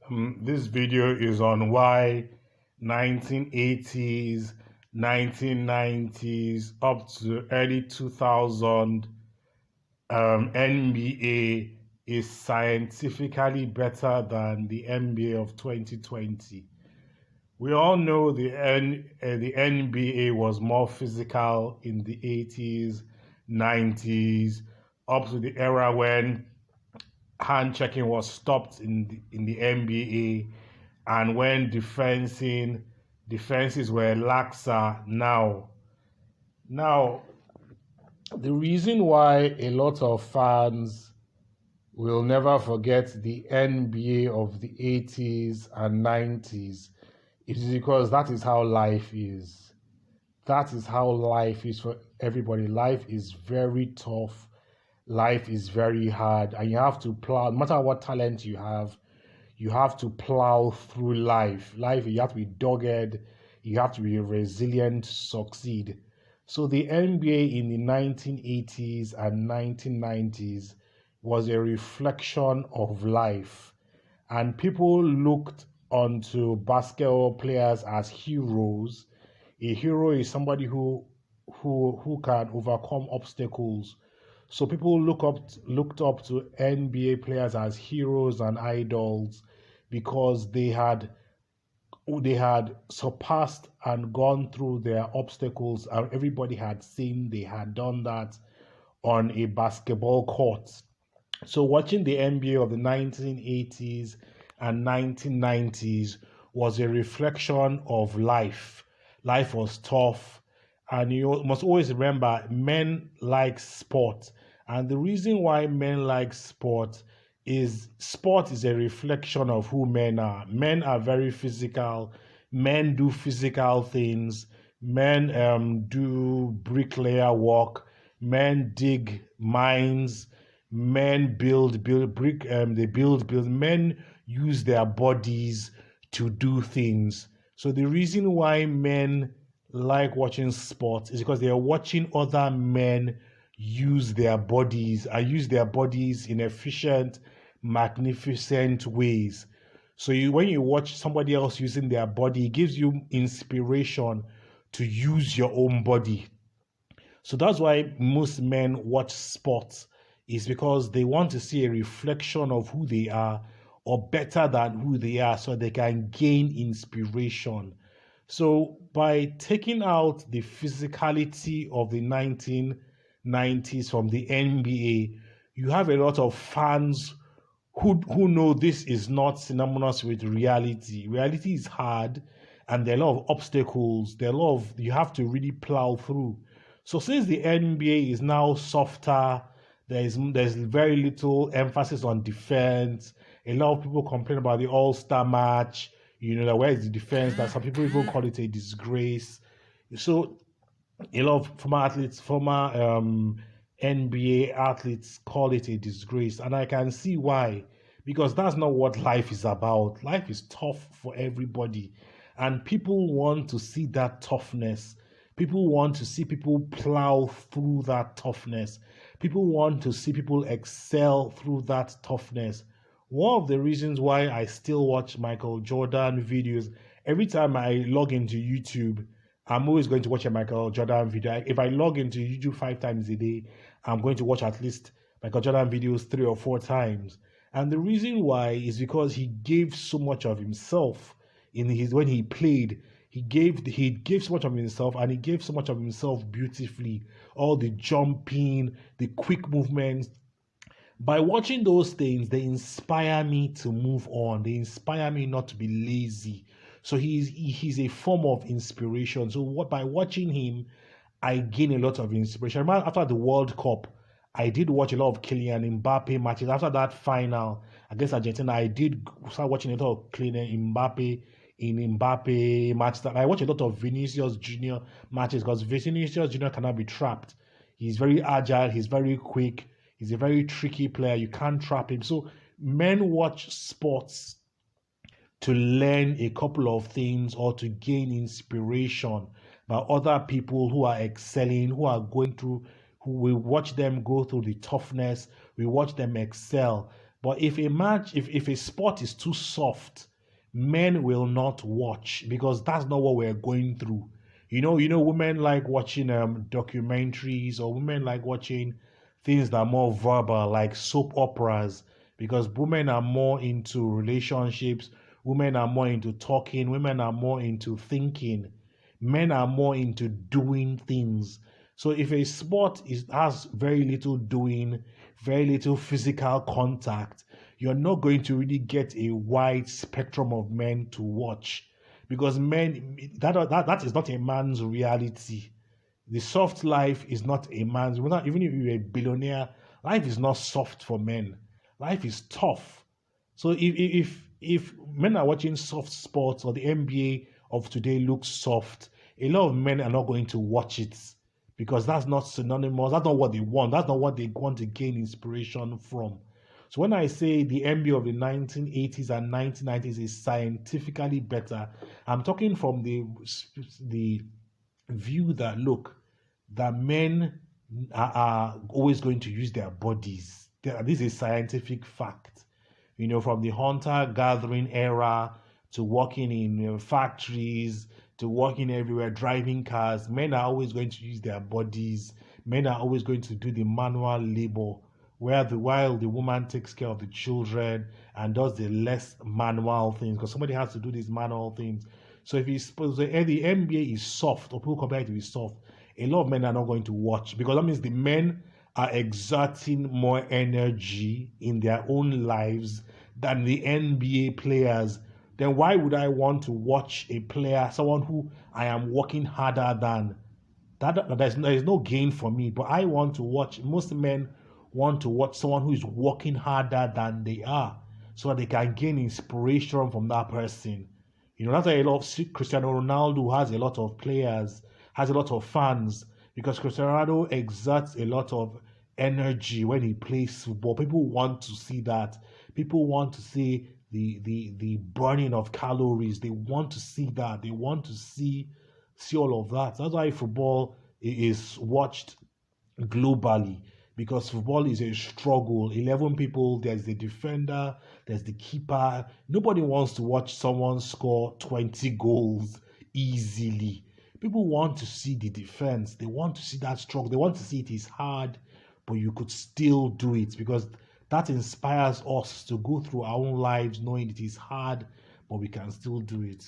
This video is on why 1980s, 1990s, up to early 2000 NBA is scientifically better than the NBA of 2020. We all know the NBA was more physical in the 80s, 90s, up to the era when hand checking was stopped in the NBA, and when defenses were laxer now. The reason why a lot of fans will never forget the NBA of the 80s and 90s is because that is how life is. That is how life is for everybody. Life is very tough. Life is very hard, and you have to plow. No matter what talent you have to plow through life. You have to be dogged. You have to be resilient to succeed. So the NBA in the 1980s and 1990s was a reflection of life, and people looked onto basketball players as heroes. A hero is somebody who can overcome obstacles. So people looked up to NBA players as heroes and idols because they had surpassed and gone through their obstacles, and everybody had seen they had done that on a basketball court. So watching the NBA of the 1980s and 1990s was a reflection of life. Life was tough, and you must always remember men like sport. And the reason why men like sport is a reflection of who men are. Men are very physical. Men do physical things. Men do bricklayer work. Men dig mines. Men build brick. They build. Men use their bodies to do things. So the reason why men like watching sports is because they are watching other men use their bodies in efficient, magnificent ways. So when you watch somebody else using their body, it gives you inspiration to use your own body. So that's why most men watch sports, is because they want to see a reflection of who they are or better than who they are, so they can gain inspiration. So by taking out the physicality of the 1990s from the NBA, you have a lot of fans who know this is not synonymous with reality. Reality is hard, and there are a lot of obstacles. You have to really plow through. So since the NBA is now softer, there's very little emphasis on defense. A lot of people complain about the All-Star match. That where is the defense? That some people even call it a disgrace. So a lot of former NBA athletes call it a disgrace, and I can see why. Because that's not what life is about. Life is tough for everybody, and people want to see that toughness. People want to see people plow through that toughness. People want to see people excel through that toughness. One of the reasons why I still watch Michael Jordan videos, every time I log into YouTube, I'm always going to watch a Michael Jordan video. If I log into YouTube 5 times a day, I'm going to watch at least Michael Jordan videos 3 or 4 times. And the reason why is because he gave so much of himself when he played. He gave so much of himself, and he gave so much of himself beautifully. All the jumping, the quick movements. By watching those things, they inspire me to move on. They inspire me not to be lazy. So he's a form of inspiration. So by watching him, I gain a lot of inspiration. I remember after the World Cup, I did watch a lot of Kylian Mbappe matches. After that final against Argentina, I did start watching a lot of Kylian Mbappe matches. I watch a lot of Vinicius Junior matches because Vinicius Junior cannot be trapped. He's very agile. He's very quick. He's a very tricky player. You can't trap him. So men watch sports to learn a couple of things or to gain inspiration by other people who are excelling, who are going through, who we watch them go through the toughness, we watch them excel. But if a sport is too soft, men will not watch because that's not what we're going through. Women like watching documentaries, or women like watching things that are more verbal, like soap operas, because women are more into relationships, women are more into talking, women are more into thinking, men are more into doing things. So if a sport has very little doing, very little physical contact, you're not going to really get a wide spectrum of men to watch, because men, that is not a man's reality. The soft life is not a man's. Even if you're a billionaire, life is not soft for men. Life is tough. So if men are watching soft sports, or the NBA of today looks soft, a lot of men are not going to watch it, because that's not synonymous. That's not what they want. That's not what they want to gain inspiration from. So when I say the NBA of the 1980s and 1990s is scientifically better, I'm talking from the view that, look, that men are always going to use their bodies. This is scientific fact. From the hunter-gathering era to working in factories, to working everywhere, driving cars, men are always going to use their bodies. Men are always going to do the manual labor, while the woman takes care of the children and does the less manual things, because somebody has to do these manual things. So if you suppose the NBA is soft, or people compare it to be soft, a lot of men are not going to watch, because that means the men are exerting more energy in their own lives than the NBA players. Then why would I want to watch a player, someone who I am working harder than? There is no gain for me. But I want to watch. Most men want to watch someone who is working harder than they are, so that they can gain inspiration from that person. That's why a lot of Cristiano Ronaldo has a lot of players, has a lot of fans, because Cristiano Ronaldo exerts a lot of energy when he plays football. People want to see that. People want to see the burning of calories. They want to see that. They want to see all of that. That's why football is watched globally, because football is a struggle. 11 people, there's the defender, there's the keeper. Nobody wants to watch someone score 20 goals easily. People want to see the defense. They want to see that struggle. They want to see it is hard, but you could still do it, because that inspires us to go through our own lives knowing it is hard, but we can still do it.